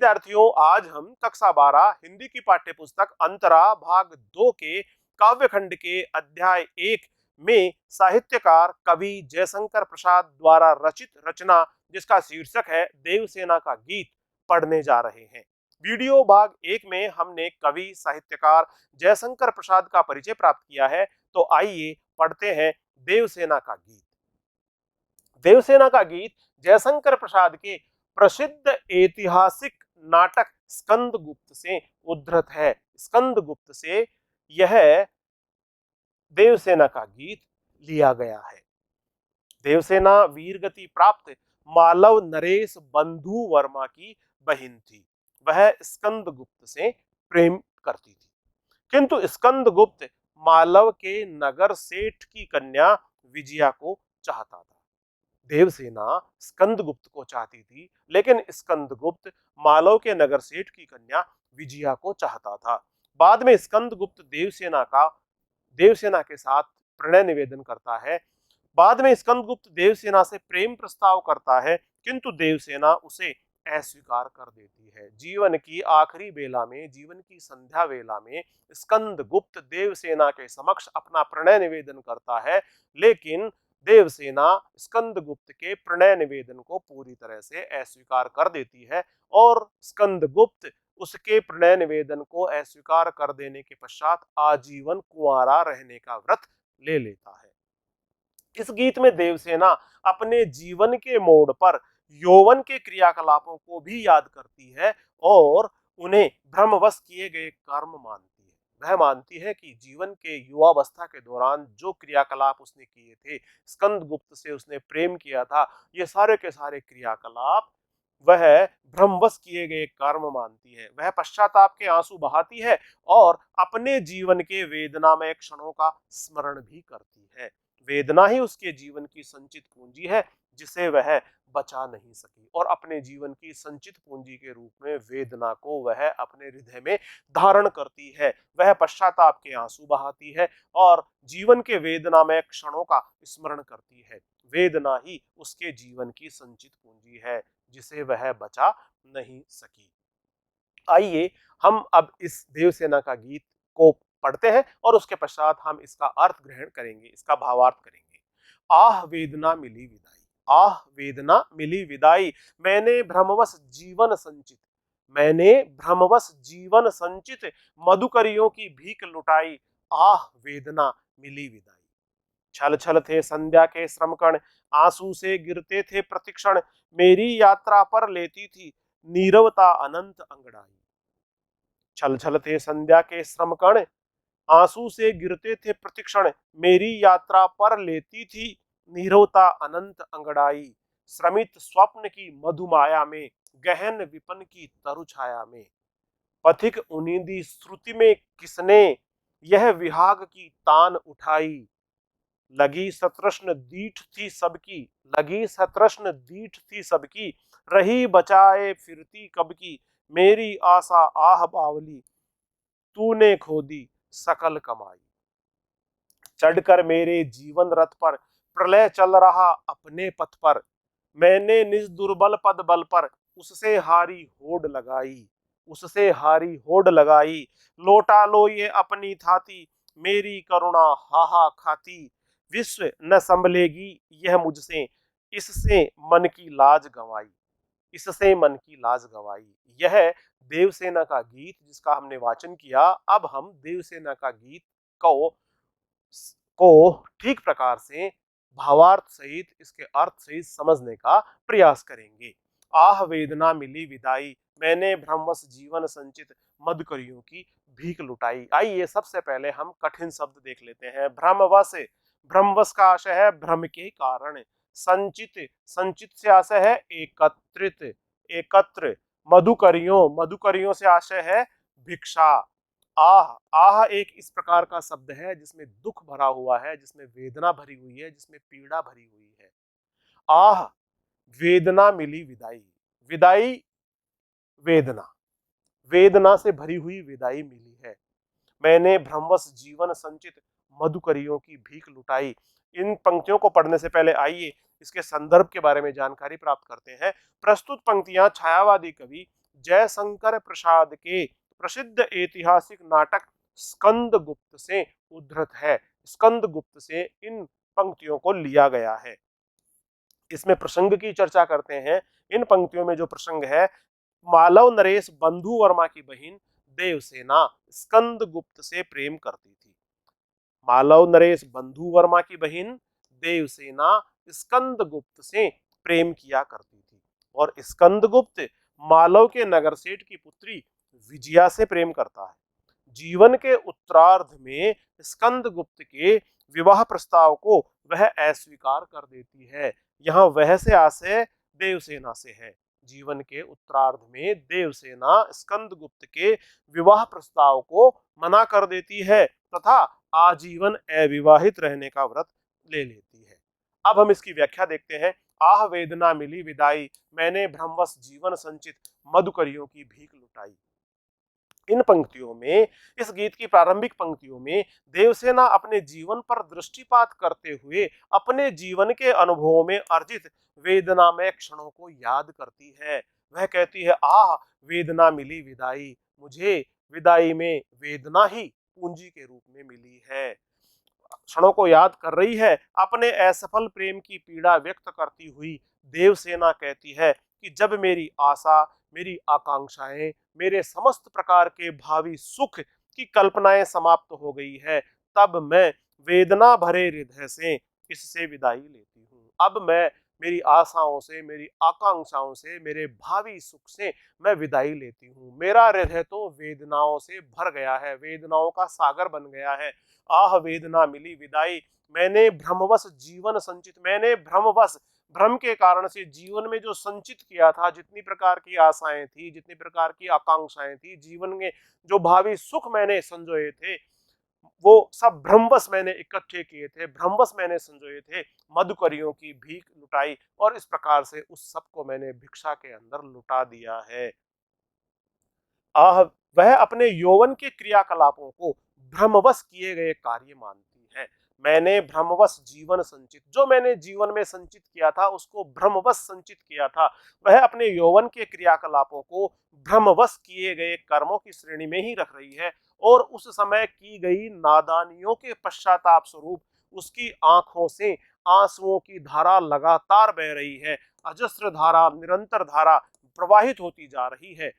विद्यार्थियों, आज हम कक्षा 12 हिंदी की पाठ्य पुस्तक अंतरा भाग 2 के काव्यखंड के अध्याय 1 में साहित्यकार कवि जयशंकर प्रसाद द्वारा रचित रचना जिसका शीर्षक है देवसेना का गीत पढ़ने जा रहे हैं। वीडियो भाग 1 में हमने कवि साहित्यकार जयशंकर प्रसाद का परिचय प्राप्त किया है, तो आइए पढ़ते हैं देवसेना का गीत। देवसेना का गीत जयशंकर प्रसाद के प्रसिद्ध ऐतिहासिक नाटक स्कंदगुप्त से उद्धृत है। स्कंदगुप्त से यह देवसेना का गीत लिया गया है। देवसेना वीरगति प्राप्त मालव नरेश बंधु वर्मा की बहन थी। वह स्कंदगुप्त से प्रेम करती थी, किंतु स्कंदगुप्त मालव के नगर सेठ की कन्या विजया को चाहता था। देवसेना स्कंदगुप्त को चाहती थी, लेकिन स्कंदगुप्त मालव के नगर सेठ की कन्या विजया को चाहता था। बाद में स्कंदगुप्त देवसेना के साथ प्रणय निवेदन करता है। बाद में स्कंदगुप्त देवसेना से प्रेम प्रस्ताव करता है, किंतु देवसेना उसे अस्वीकार कर देती है। जीवन की आखिरी बेला में, जीवन की संध्या वेला में स्कंदगुप्त देवसेना के समक्ष अपना प्रणय निवेदन करता है, लेकिन देवसेना स्कंदगुप्त के प्रणय निवेदन को पूरी तरह से अस्वीकार कर देती है और स्कंदगुप्त उसके प्रणय निवेदन को अस्वीकार कर देने के पश्चात आजीवन कुंवारा रहने का व्रत ले लेता है। इस गीत में देवसेना अपने जीवन के मोड़ पर यौवन के क्रियाकलापों को भी याद करती है और उन्हें भ्रमवश किए गए कर्म मानती है। वह मानती है कि जीवन के युवावस्था के दौरान जो क्रियाकलाप उसने किए थे, स्कंदगुप्त से उसने प्रेम किया था, ये सारे के सारे क्रियाकलाप वह भ्रमवश किए गए कर्म मानती है। वह पश्चाताप के आंसू बहाती है और अपने जीवन के वेदनामय क्षणों का स्मरण भी करती है। वेदना ही उसके जीवन की संचित पूंजी है, जिसे वह बचा नहीं सकी, और अपने जीवन की संचित पूंजी के रूप में वेदना को वह अपने हृदय में धारण करती है। वह पश्चाताप के आंसू बहाती है और जीवन के वेदनामय क्षणों का स्मरण करती है। वेदना ही उसके जीवन की संचित पूंजी है, जिसे वह बचा नहीं सकी। आइए हम अब इस देवसेना का गीत को पढ़ते हैं और उसके पश्चात हम इसका अर्थ ग्रहण करेंगे, इसका भावार्थ करेंगे। आह वेदना मिली विदाई, आह वेदना मिली विदाई, मैंने भ्रमवश जीवन संचित, मैंने भ्रमवश जीवन संचित, मधुकरियों की भीख लुटाई, आह वेदना मिली विदाई। छल छल थे संध्या के श्रमकण, आंसू से गिरते थे प्रतिक्षण, मेरी यात्रा पर लेती थी नीरवता अनंत अंगड़ाई। छल छल थे संध्या के श्रमकण, आंसू से गिरते थे प्रतिक्षण, मेरी यात्रा पर लेती थी नीरवता अनंत अंगड़ाई। श्रमित स्वप्न की मधुमाया में, गहन विपन की तरु छाया में, पथिक उनिंदी श्रुति में किसने यह विहाग की तान उठाई। लगी सतृष्ण दीठ थी सबकी, लगी सतृष्ण दीठ थी सबकी, रही बचाए फिरती कब की, मेरी आशा आह बावली, तूने खो दी सकल कमाई। चढ़कर मेरे जीवन रथ पर, प्रलय चल रहा अपने पथ पर, मैंने निज दुर्बल पद बल पर, उससे हारी होड़ लगाई, उससे हारी होड़ लगाई। लौटा लो ये अपनी थाती, मेरी करुणा हाहा खाती, विश्व न संभलेगी यह मुझसे, इससे मन की लाज गंवाई, इससे मन की लाज गंवाई। यह देवसेना का गीत जिसका हमने वाचन किया। अब हम देवसेना का गीत को ठीक प्रकार से भावार्थ सहित, इसके अर्थ सहित समझने का प्रयास करेंगे। आह वेदना मिली विदाई, मैंने भ्रमवश जीवन संचित, मधुकरियों की भीख लुटाई। आइए सबसे पहले हम कठिन शब्द देख लेते हैं। भ्रमवश, भ्रमवश का आशय है भ्रम के कारण। संचित, संचित से आशय है एकत्रित, एकत्र। मधुकरियों, मधुकरियों से आशय है भिक्षा। आह, आह एक इस प्रकार का शब्द है जिसमें दुख भरा हुआ है, जिसमें वेदना भरी हुई है, जिसमें पीड़ा भरी हुई है। आह वेदना मिली विदाई, विदाई वेदना, वेदना से भरी हुई विदाई मिली है। मैंने भ्रमवश जीवन संचित, मधुकरियों की भीख लुटाई। इन पंक्तियों को पढ़ने से पहले आइए इसके संदर्भ के बारे में जानकारी प्राप्त करते हैं। प्रस्तुत पंक्तियां छायावादी कवि जयशंकर प्रसाद के प्रसिद्ध ऐतिहासिक नाटक स्कंद गुप्त से उद्धृत है। स्कंद गुप्त से इन पंक्तियों को लिया गया है। इसमें प्रसंग की चर्चा करते हैं। इन पंक्तियों में जो प्रसंग है, मालव नरेश बंधु वर्मा की बहन देवसेना स्कंद गुप्त से प्रेम करती थी। मालव नरेश बंधु वर्मा की बहन देवसेना स्कंद गुप्त से प्रेम किया करती थी और स्कंद गुप्त मालव के नगर सेठ की पुत्री विजया से प्रेम करता है। जीवन के उत्तरार्ध में स्कंद गुप्त के विवाह प्रस्ताव को वह अस्वीकार कर देती है। यहाँ वह से आशय देवसेना से है। जीवन के उत्तरार्ध में देवसेना स्कंद गुप्त के विवाह प्रस्ताव को मना कर देती है तथा आजीवन अविवाहित रहने का व्रत ले लेती है। अब हम इसकी व्याख्या देखते हैं। आह वेदना मिली विदाई, मैंने भ्रमवश जीवन संचित, मधुकरियों की भीख लुटाई। इन पंक्तियों में, इस गीत की प्रारंभिक पंक्तियों में देवसेना अपने जीवन पर दृष्टिपात करते हुए अपने जीवन के अनुभवों में अर्जित वेदनामय क्षणों को याद करती है। वह कहती है, आह वेदना मिली विदाई, मुझे विदाई में वेदना ही पूंजी के रूप में मिली है। क्षणों को याद कर रही है। अपने असफल प्रेम की पीड़ा व्यक्त करती हुई देवसेना कहती है कि जब मेरी आशा, मेरी आकांक्षाएं, मेरे समस्त प्रकार के भावी सुख की कल्पनाएं समाप्त हो गई है, तब मैं वेदना भरे हृदय से इससे विदाई लेती हूँ। अब मैं मेरी आशाओं से, मेरी आकांक्षाओं से, मेरे भावी सुख से मैं विदाई लेती हूँ। मेरा हृदय तो वेदनाओं से भर गया है, वेदनाओं का सागर बन गया है। आह वेदना मिली विदाई, मैंने भ्रमवश जीवन संचित, मैंने भ्रमवश, भ्रम के कारण से जीवन में जो संचित किया था, जितनी प्रकार की आशाएं थी, जितनी प्रकार की आकांक्षाएं थी, जीवन में जो भावी सुख मैंने संजोए थे, वो सब भ्रमवश मैंने इकट्ठे किए थे, भ्रमवश मैंने संजोए थे। मधुकरियों की भीख लुटाई और इस प्रकार से उस सब को मैंने भिक्षा के अंदर लुटा दिया है। आह वह अपने यौवन के क्रियाकलापों को भ्रमवश किए गए कार्य मानती है। मैंने भ्रमवश जीवन संचित, जो मैंने जीवन में संचित किया था उसको भ्रमवश संचित किया था। वह अपने यौवन के क्रियाकलापों को भ्रमवश किए गए कर्मों की श्रेणी में ही रख रही है और उस समय की गई नादानियों के पश्चाताप स्वरूप उसकी आंखों से आंसुओं की धारा लगातार बह रही है। अजस्र धारा, निरंतर धारा प्रवाहित होती जा रही है।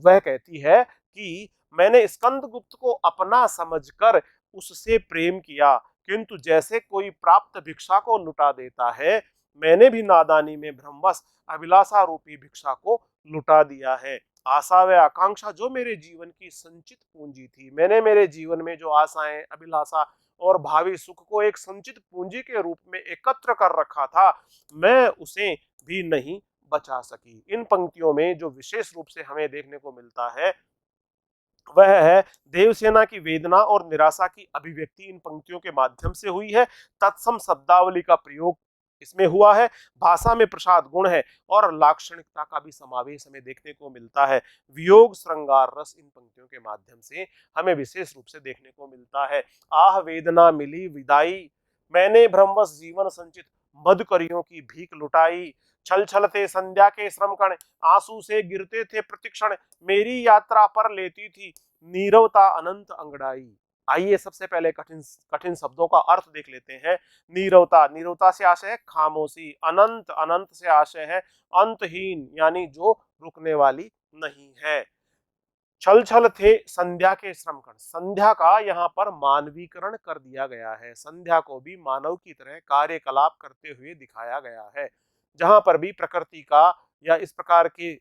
वह कहती है कि मैंने स्कंदगुप्त को अपना समझकर उससे प्रेम किया, किंतु जैसे कोई प्राप्त भिक्षा को लुटा देता है, मैंने भी नादानी में भ्रमवश अभिलाषा रूपी भिक्षा को लुटा दिया है। आशा व आकांक्षा जो मेरे जीवन की संचित पूंजी थी, मैंने मेरे जीवन में जो आशाएं, अभिलाषा और भावी सुख को एक संचित पूंजी के रूप में एकत्र कर रखा था, मैं उसे भी नहीं बचा सकी। इन पंक्तियों में जो विशेष रूप से हमें देखने को मिलता है वह है देवसेना की वेदना और निराशा की अभिव्यक्ति इन पंक्तियों के माध्यम से हुई है। तत्सम शब्दावली का प्रयोग इसमें हुआ है। भाषा में प्रसाद गुण है और लाक्षणिकता का भी समावेश हमें देखने को मिलता है। वियोग श्रृंगार रस इन पंक्तियों के माध्यम से हमें विशेष रूप से देखने को मिलता है। आह वेदना मिली विदाई, मैंने भ्रमवश जीवन संचित, मधुकरियों की भीख लुटाई। छल छल थे संध्या के श्रम कण, आंसू से गिरते थे प्रतिक्षण, मेरी यात्रा पर लेती थी नीरवता अनंत अंगड़ाई। आइए सबसे पहले कठिन कठिन शब्दों का अर्थ देख लेते हैं। नीरवता, नीरवता से आशय है खामोशी। अनंत, अनंत से आशय है अंतहीन, यानी जो रुकने वाली नहीं है। छल छल थे संध्या के श्रम कण, संध्या का यहाँ पर मानवीकरण कर दिया गया है। संध्या को भी मानव की तरह कार्यकलाप करते हुए दिखाया गया है। जहां पर भी प्रकृति का या इस प्रकार के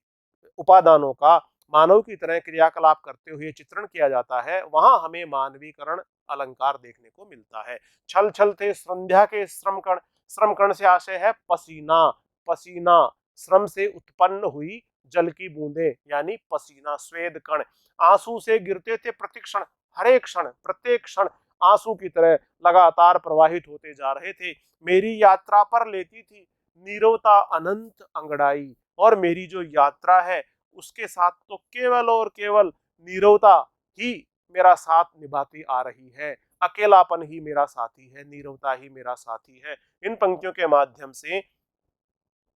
उपादानों का मानव की तरह क्रियाकलाप करते हुए चित्रण किया जाता है, वहां हमें मानवीकरण अलंकार देखने को मिलता है। छल छल थे संध्या के श्रम कण, श्रम कण से आशय है पसीना। पसीना, श्रम से उत्पन्न हुई जल की बूंदें यानी पसीना, स्वेद कण। आंसू से गिरते थे प्रतिक्षण, हर एक क्षण, प्रत्येक क्षण आंसू की तरह लगातार प्रवाहित होते जा रहे थे। मेरी यात्रा पर लेती थी नीरवता अनंत अंगड़ाई, और मेरी जो यात्रा है उसके साथ तो केवल और केवल नीरवता ही मेरा साथ निभाती आ रही है। अकेलापन ही मेरा साथी है, नीरवता ही मेरा साथी है। इन पंक्तियों के माध्यम से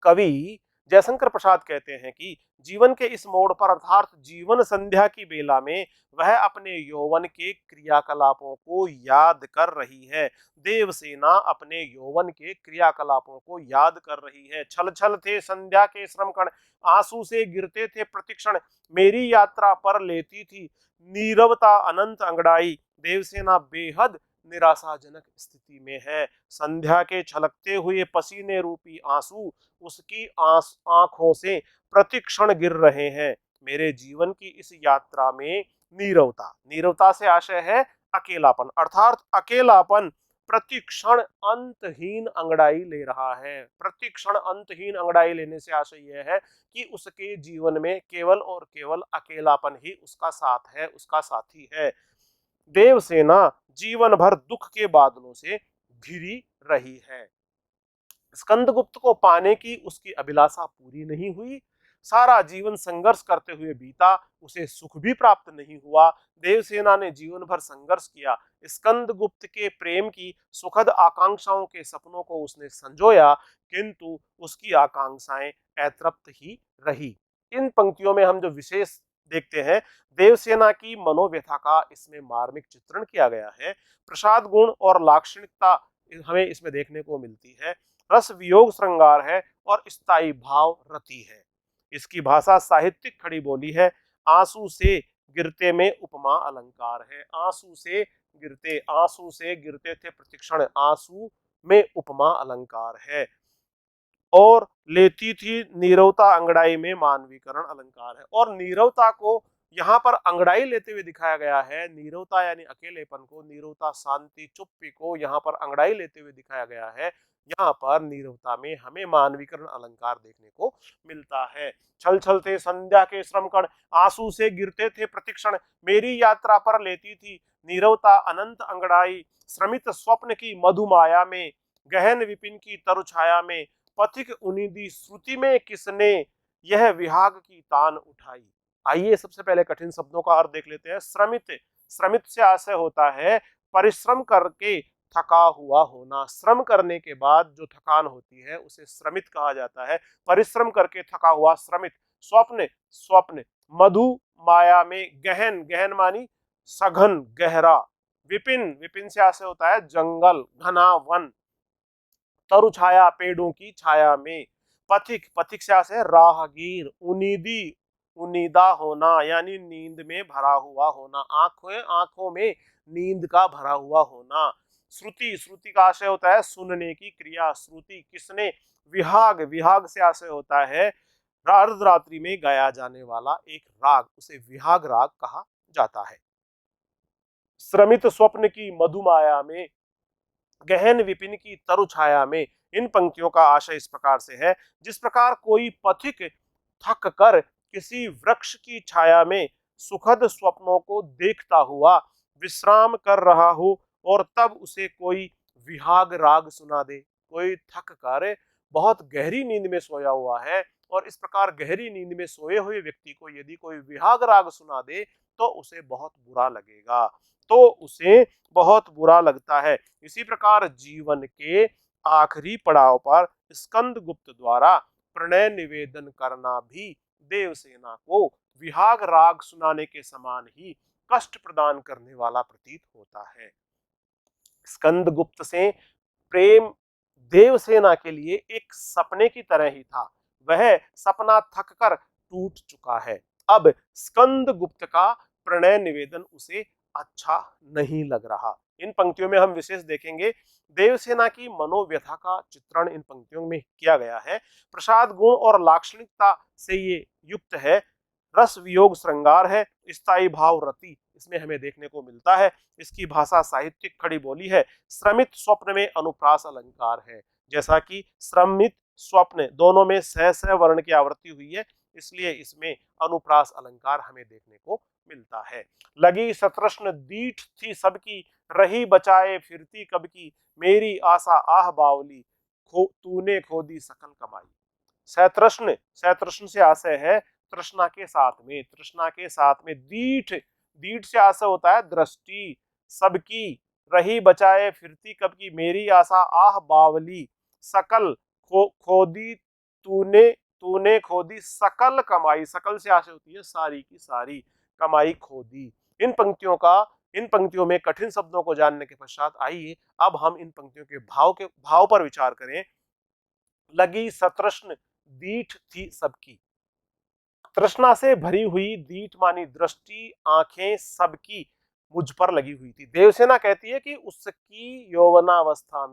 कवि जयशंकर प्रसाद कहते हैं कि जीवन के इस मोड़ पर अर्थात जीवन संध्या की बेला में वह अपने यौवन के क्रियाकलापों को याद कर रही है। देवसेना अपने यौवन के क्रियाकलापों को याद कर रही है। छल छल थे संध्या के श्रम कण, आंसू से गिरते थे प्रतिक्षण, मेरी यात्रा पर लेती थी नीरवता अनंत अंगड़ाई। देवसेना बेहद निराशाजनक स्थिति में है। संध्या के छलकते हुए पसीने रूपी आंसू उसकी आंखों से प्रतिक्षण गिर रहे हैं। मेरे जीवन की इस यात्रा में नीरवता, नीरवता से आशय है अकेलापन, अर्थात अकेलापन प्रतिक्षण अंतहीन अंगड़ाई ले रहा है। प्रतिक्षण अंतहीन अंगड़ाई लेने से आशय यह है कि उसके जीवन में केवल और केवल अकेलापन ही उसका साथ है, उसका साथी है। देवसेना जीवन भर दुख के बादलों से घिरी रही है। स्कंदगुप्त को पाने की उसकी अभिलाषा पूरी नहीं हुई। सारा जीवन संघर्ष करते हुए बीता, उसे सुख भी प्राप्त नहीं हुआ। देवसेना ने जीवन भर संघर्ष किया। स्कंदगुप्त के प्रेम की सुखद आकांक्षाओं के सपनों को उसने संजोया, किंतु उसकी आकांक्षाएं अतृप्त ही रही। इन पंक्तियों में हम जो विशेष देखते हैं, देवसेना की मनोव्यथा का इसमें मार्मिक चित्रण किया गया है। प्रसाद गुण और लाक्षणिकता हमें इसमें देखने को मिलती है। रस वियोग श्रृंगार है और स्थायी भाव रति है। इसकी भाषा साहित्यिक खड़ी बोली है। आंसू से गिरते में उपमा अलंकार है। आंसू से गिरते थे प्रतिक्षण, आंसू में उपमा अलंकार है। और लेती थी नीरवता अंगड़ाई में मानवीकरण अलंकार है। और नीरवता को यहाँ पर अंगड़ाई लेते हुए दिखाया गया है। नीरवता यानी अकेलेपन को, नीरवता शांति चुप्पी को यहाँ पर अंगड़ाई लेते हुए दिखाया गया है। यहाँ पर नीरवता में हमें मानवीकरण अलंकार देखने को मिलता है। छल छल थे संध्या के श्रम कण, आंसू से गिरते थे प्रतिक्षण, मेरी यात्रा पर लेती थी नीरवता अनंत अंगड़ाई। श्रमित स्वप्न की मधुमाया में, गहन विपिन की तरु छाया में, पथिक उनिदी श्रुति में किसने यह विहाग की तान उठाई। आइए सबसे पहले कठिन शब्दों का अर्थ देख लेते हैं। श्रमित, श्रमित से आशय होता है परिश्रम करके थका हुआ होना। श्रम करने के बाद जो थकान होती है उसे श्रमित कहा जाता है। परिश्रम करके थका हुआ श्रमित। स्वप्न, स्वप्न मधु माया में, गहन, गहन मानी सघन गहरा। विपिन, विपिन से आशय होता है जंगल घना वन। तरु छाया पेड़ों की छाया में। पथिक, पथिक से आशय राहगीर। उनीदी, उनीदा होना यानी नींद में भरा हुआ होना, आंखें, आंखों में नींद का भरा हुआ होना। श्रुति, श्रुति का आशय होता है सुनने की क्रिया। श्रुति किसने, विहाग, विहाग से आशय होता है अर्धरात्रि में गाया जाने वाला एक राग, उसे विहाग राग कहा जाता है। श्रमित स्वप्न की मधुमाया में, गहन विपिन की तरु छाया में। इन पंक्तियों का आशय इस प्रकार से है, जिस प्रकार कोई पथिक थक कर किसी वृक्ष की छाया में सुखद स्वप्नों को देखता हुआ विश्राम कर रहा हो और तब उसे कोई विहाग राग सुना दे। कोई थक कर बहुत गहरी नींद में सोया हुआ है और इस प्रकार गहरी नींद में सोए हुए व्यक्ति को यदि कोई विहाग राग सुना दे तो उसे बहुत बुरा लगेगा, तो उसे बहुत बुरा लगता है। इसी प्रकार जीवन के आखिरी पड़ाव पर स्कंदगुप्त द्वारा प्रणय निवेदन करना भी देवसेना को विहाग राग सुनाने के समान ही कष्ट प्रदान करने वाला प्रतीत होता है। स्कंदगुप्त से प्रेम देवसेना के लिए एक सपने की तरह ही था। वह सपना थककर टूट चुका है। अब स्कंदगुप्त का प्रणय निवेदन उसे अच्छा नहीं लग रहा। इन पंक्तियों में हम विशेष देखेंगे देवसेना की मनोव्यथा का चित्रण इन पंक्तियों में किया गया है। प्रसाद गुण और लाक्षणिकता से ये युक्त है। रस वियोग श्रृंगार है, स्थायी भाव रति इसमें हमें देखने को मिलता है। इसकी भाषा साहित्यिक खड़ी बोली है। श्रमित स्वप्न में अनुप्रास अलंकार है, जैसा कि श्रमित स्वप्न दोनों में सह सह वर्ण की आवृत्ति हुई है, इसलिए इसमें अनुप्रास अलंकार हमें देखने को मिलता है। लगी सतृष्ण दीठ थी सबकी, रही बचाए फिरती कब की, मेरी आशा आह बावली, तूने खो दी सकल कमाई। सतृष्ण, सतृष्ण से आशय है तृष्णा के साथ में, तृष्णा के साथ में। दीठ, दीठ से आशय होता है दृष्टि सबकी। रही बचाए फिरती कब की, मेरी आशा आह बावली, सकल खोदी तूने तूने खो दी सकल कमाई, सकल से आशा होती है सारी की सारी कमाई खो दी। इन पंक्तियों में कठिन शब्दों को जानने के पश्चात आइए अब हम इन पंक्तियों के भाव पर विचार करें। लगी सतृष्ण दीठ थी सबकी, तृष्णा से भरी हुई दीठ मानी दृष्टि, आंखें सबकी मुझ पर लगी हुई थी। देवसेना कहती है कि उसकी यौवनावस्था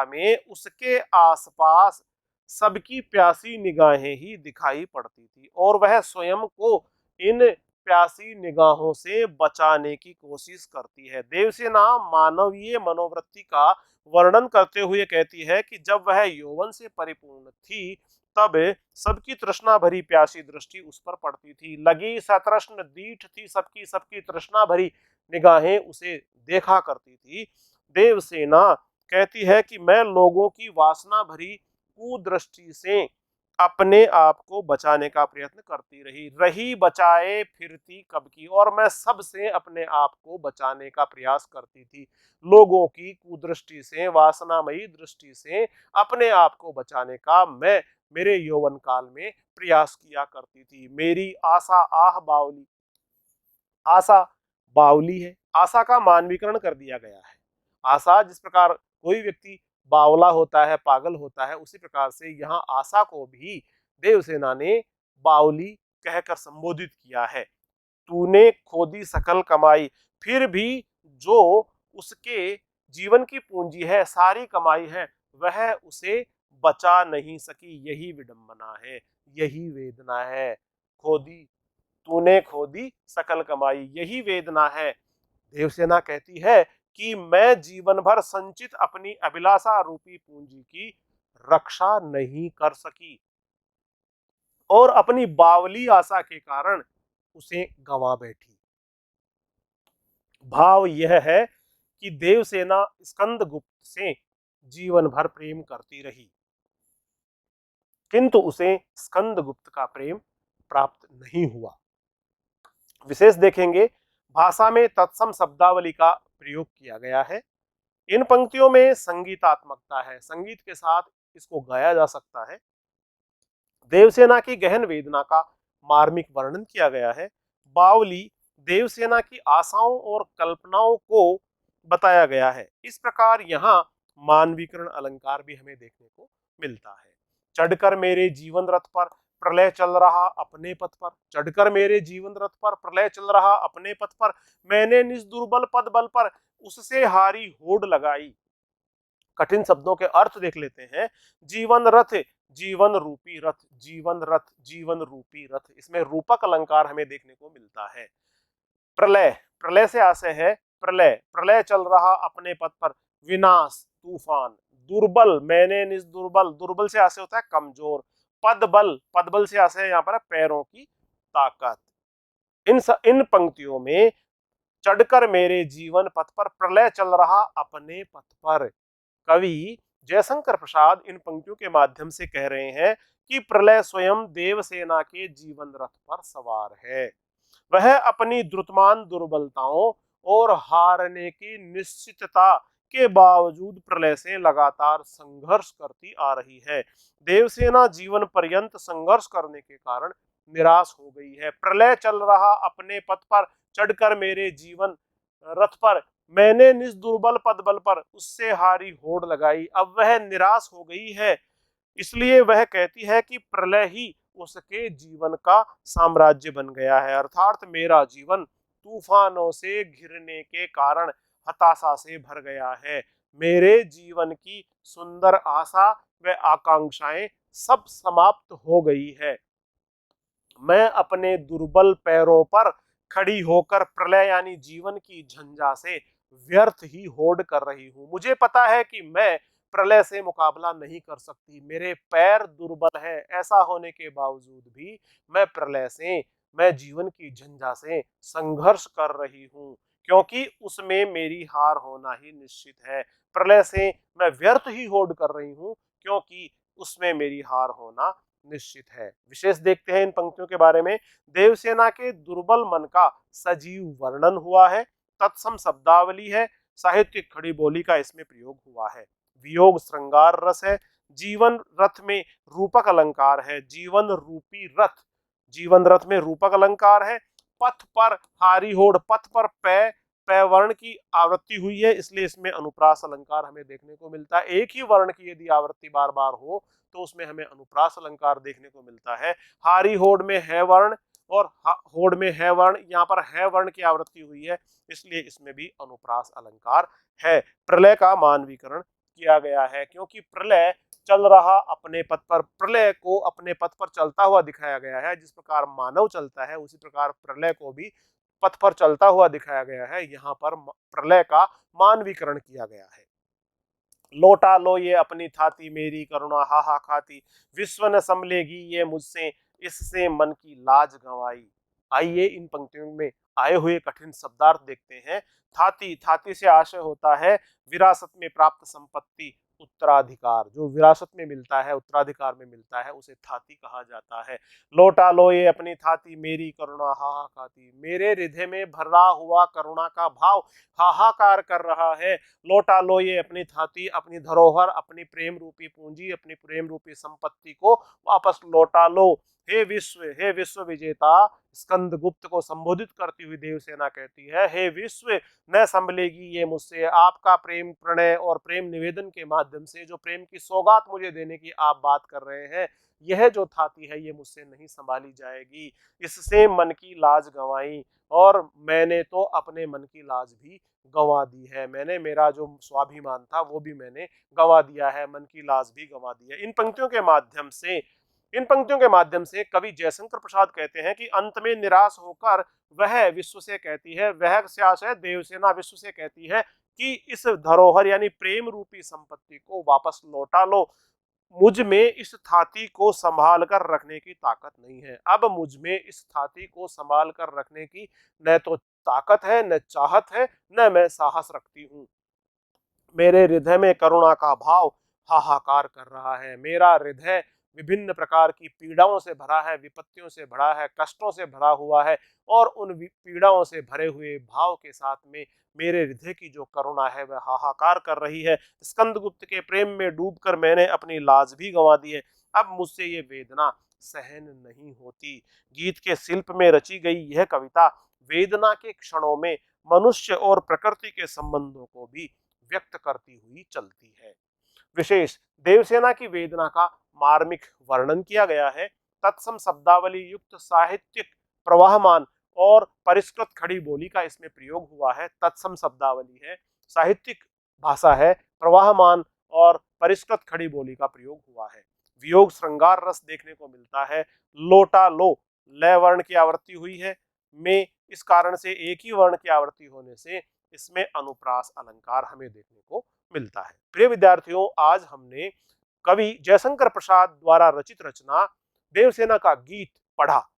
में उसके आसपास सबकी प्यासी निगाहें ही दिखाई पड़ती थी और वह स्वयं को इन प्यासी निगाहों से बचाने की कोशिश करती है। देवसेना मानवीय मनोवृत्ति का वर्णन करते हुए कहती है कि जब वह यौवन से परिपूर्ण थी तब सबकी तृष्णा भरी प्यासी दृष्टि उस पर पड़ती थी। लगी सतृष्ण दीठ थी सबकी, सबकी तृष्णा भरी निगाहें उसे देखा करती थी। देवसेना कहती है कि मैं लोगों की वासना भरी कुदृष्टि से अपने आप को बचाने का प्रयत्न करती रही बचाए फिरती कब की, और मैं सबसे अपने आप को बचाने का प्रयास करती थी। लोगों की कुदृष्टि से, वासनामयी दृष्टि से अपने आप को बचाने का मैं मेरे यौवन काल में प्रयास किया करती थी। मेरी आशा आशा बावली है। आशा का मानवीकरण कर दिया गया है। आशा, जिस प्रकार कोई व्यक्ति बावला होता है, पागल होता है, उसी प्रकार से यहाँ आशा को भी देवसेना ने बावली कहकर संबोधित किया है। तूने खोदी सकल कमाई, फिर भी जो उसके जीवन की पूंजी है, सारी कमाई है, वह उसे बचा नहीं सकी। यही विडंबना है, यही वेदना है। खोदी, तूने खोदी सकल कमाई, यही वेदना है। देवसेना कहती है कि मैं जीवन भर संचित अपनी अभिलाषा रूपी पूंजी की रक्षा नहीं कर सकी और अपनी बावली आशा के कारण उसे गंवा बैठी। भाव यह है कि देवसेना स्कंदगुप्त से जीवन भर प्रेम करती रही, किंतु उसे स्कंदगुप्त का प्रेम प्राप्त नहीं हुआ। विशेष देखेंगे, भाषा में तत्सम शब्दावली का प्रयोग किया गया है। इन पंक्तियों में संगीतात्मकता है, संगीत के साथ इसको गाया जा सकता है। देवसेना की गहन वेदना का मार्मिक वर्णन किया गया है। बावली देवसेना की आशाओं और कल्पनाओं को बताया गया है। इस प्रकार यहाँ मानवीकरण अलंकार भी हमें देखने को मिलता है। चढ़कर मेरे जीवन रथ पर प्रलय चल रहा अपने पथ पर, चढ़कर मेरे जीवन रथ पर प्रलय चल रहा अपने पथ पर, मैंने निज दुर्बल पद बल पर उससे हारी होड़ लगाई। कठिन शब्दों के अर्थ देख लेते हैं। जीवन रथ, जीवन रूपी रथ, जीवन रथ, जीवन रूपी रथ, इसमें रूपक अलंकार हमें देखने को मिलता है। प्रलय, प्रलय से आशय है प्रलय, प्रलय चल रहा अपने पथ पर, विनाश, तूफान, दुर्बल, मैंने निज दुर्बल, दुर्बल से आशय होता है कमजोर, पद बल, पद बल से आशय यहाँ पर पैरों की ताकत। इन पंक्तियों में चढ़कर मेरे जीवन पथ पर प्रलय चल रहा अपने पथ पर, कवि जयशंकर प्रसाद इन पंक्तियों के माध्यम से कह रहे हैं कि प्रलय स्वयं देवसेना के जीवन रथ पर सवार है। वह अपनी द्रुतमान दुर्बलताओं और हारने की निश्चितता के बावजूद प्रलय से लगातार संघर्ष करती आ रही है। देवसेना जीवन पर्यंत संघर्ष करने के कारण निराश हो गई है। प्रलय चल रहा अपने पथ पर, चढ़कर मेरे जीवन रथ पर, मैंने निज दुर्बल पद बल पर उससे हारी होड़ लगाई। अब वह निराश हो गई है, इसलिए वह कहती है कि प्रलय ही उसके जीवन का साम्राज्य बन गया है, अर्थात मेरा जीवन तूफानों से घिरने के कारण हताशा से भर गया है। मेरे जीवन की सुंदर आशा व आकांक्षाएं सब समाप्त हो गई है। मैं अपने दुर्बल पैरों पर खड़ी होकर प्रलय यानी जीवन की झंझा से व्यर्थ ही होड़ कर रही हूं। मुझे पता है कि मैं प्रलय से मुकाबला नहीं कर सकती, मेरे पैर दुर्बल है, ऐसा होने के बावजूद भी मैं जीवन की झंझा से संघर्ष कर रही हूं, क्योंकि उसमें मेरी हार होना ही निश्चित है। प्रलय से मैं व्यर्थ ही होड़ कर रही हूं, क्योंकि उसमें मेरी हार होना निश्चित है। विशेष देखते हैं इन पंक्तियों के बारे में। देवसेना के दुर्बल मन का सजीव वर्णन हुआ है। तत्सम शब्दावली है, साहित्यिक खड़ी बोली का इसमें प्रयोग हुआ है। वियोग श्रृंगार रस है, जीवन रथ में रूपक अलंकार है, जीवन रूपी रथ, जीवन रथ में रूपक अलंकार है। पथ पर हारी होड़, पथ पर पै वर्ण की आवृत्ति हुई है, इसलिए इसमें अनुप्रास अलंकार हमें देखने को मिलता है। एक ही वर्ण की यदि आवृत्ति बार बार हो तो उसमें हमें अनुप्रास अलंकार देखने को मिलता है। हारी होड़ में है वर्ण और होड़ में है वर्ण, यहाँ पर है वर्ण की आवृत्ति हुई है, इसलिए इसमें भी अनुप्रास अलंकार है। प्रलय का मानवीकरण किया गया है, क्योंकि प्रलय चल रहा अपने पथ पर, प्रलय को अपने पथ पर चलता हुआ दिखाया गया है। जिस प्रकार मानव चलता है उसी प्रकार प्रलय को भी पथ पर चलता हुआ दिखाया गया है। यहाँ पर प्रलय का मानवीकरण किया गया है। लौटा लो ये अपनी थाती, मेरी करुणा हा हा खाती, विश्व न संभलेगी ये मुझसे, इससे मन की लाज गंवाई। आइए इन पंक्तियों में आए हुए कठिन शब्दार्थ देखते हैं। थाती, थाती से आशय होता है विरासत में प्राप्त संपत्ति, उत्तराधिकार। जो विरासत में मिलता है, उत्तराधिकार में मिलता है, उसे थाती कहा जाता है। लौटा लो ये अपनी थाती, मेरी करुणा हा हा खाती, मेरे हृदय में भरा हुआ करुणा का भाव हाहाकार कर रहा है। लौटा लो ये अपनी थाती, अपनी धरोहर, अपनी प्रेम रूपी पूंजी, अपनी प्रेम रूपी संपत्ति को वापस लौटा लो। हे विश्व विजेता, स्कंदगुप्त को संबोधित करती हुई देवसेना कहती है, हे विश्व न संभलेगी ये मुझसे। आपका प्रेम प्रणय और प्रेम निवेदन के माध्यम से जो प्रेम की सौगात मुझे देने की आप बात कर रहे हैं, यह जो थाती है ये मुझसे नहीं संभाली जाएगी। इससे मन की लाज गंवाई, और मैंने तो अपने मन की लाज भी गंवा दी है। मैंने मेरा जो स्वाभिमान था वो भी मैंने गंवा दिया है, मन की लाज भी गंवा दी है। इन पंक्तियों के माध्यम से कवि जयशंकर प्रसाद कहते हैं कि अंत में निराश होकर वह विश्व से कहती है, वह से आशय देवसेना विश्व से कहती है कि इस धरोहर यानी प्रेम रूपी संपत्ति को वापस लौटा लो। मुझ में इस थाती को संभाल कर रखने की ताकत नहीं है। अब मुझ में इस थाती को संभाल कर रखने की न तो ताकत है, न चाहत है, न मैं साहस रखती हूँ। मेरे हृदय में करुणा का भाव हाहाकार कर रहा है। मेरा हृदय विभिन्न प्रकार की पीड़ाओं से भरा है, विपत्तियों से भरा है, कष्टों से भरा हुआ है, और उन पीड़ाओं से भरे हुए भाव के साथ में मेरे हृदय की जो करुणा है वह हाहाकार कर रही है। स्कंदगुप्त के प्रेम में डूबकर मैंने अपनी लाज भी गंवा दी है। अब मुझसे ये वेदना सहन नहीं होती। गीत के शिल्प में रची गई यह कविता वेदना के क्षणों में मनुष्य और प्रकृति के संबंधों को भी व्यक्त करती हुई चलती है। विशेष देवसेना की वेदना का मार्मिक वर्णन किया गया है। तत्सम शब्दावली युक्त साहित्यिक प्रवाहमान और परिष्कृत खड़ी बोली का इसमें प्रयोग हुआ है। तत्सम शब्दावली है, साहित्यिक भाषा है, प्रवाहमान और परिष्कृत खड़ी बोली का प्रयोग हुआ है। वियोग श्रृंगार रस देखने को मिलता है। लोटा लो लय वर्ण की आवृत्ति हुई है में, इस कारण से एक ही वर्ण की आवृत्ति होने से इसमें अनुप्रास अलंकार हमें देखने को मिलता है। प्रिय विद्यार्थियों, आज हमने कवि जयशंकर प्रसाद द्वारा रचित रचना देवसेना का गीत पढ़ा,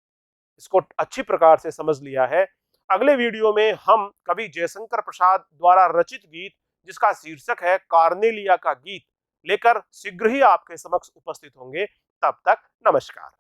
इसको अच्छी प्रकार से समझ लिया है। अगले वीडियो में हम कवि जयशंकर प्रसाद द्वारा रचित गीत जिसका शीर्षक है कार्नेलिया का गीत लेकर शीघ्र ही आपके समक्ष उपस्थित होंगे। तब तक नमस्कार।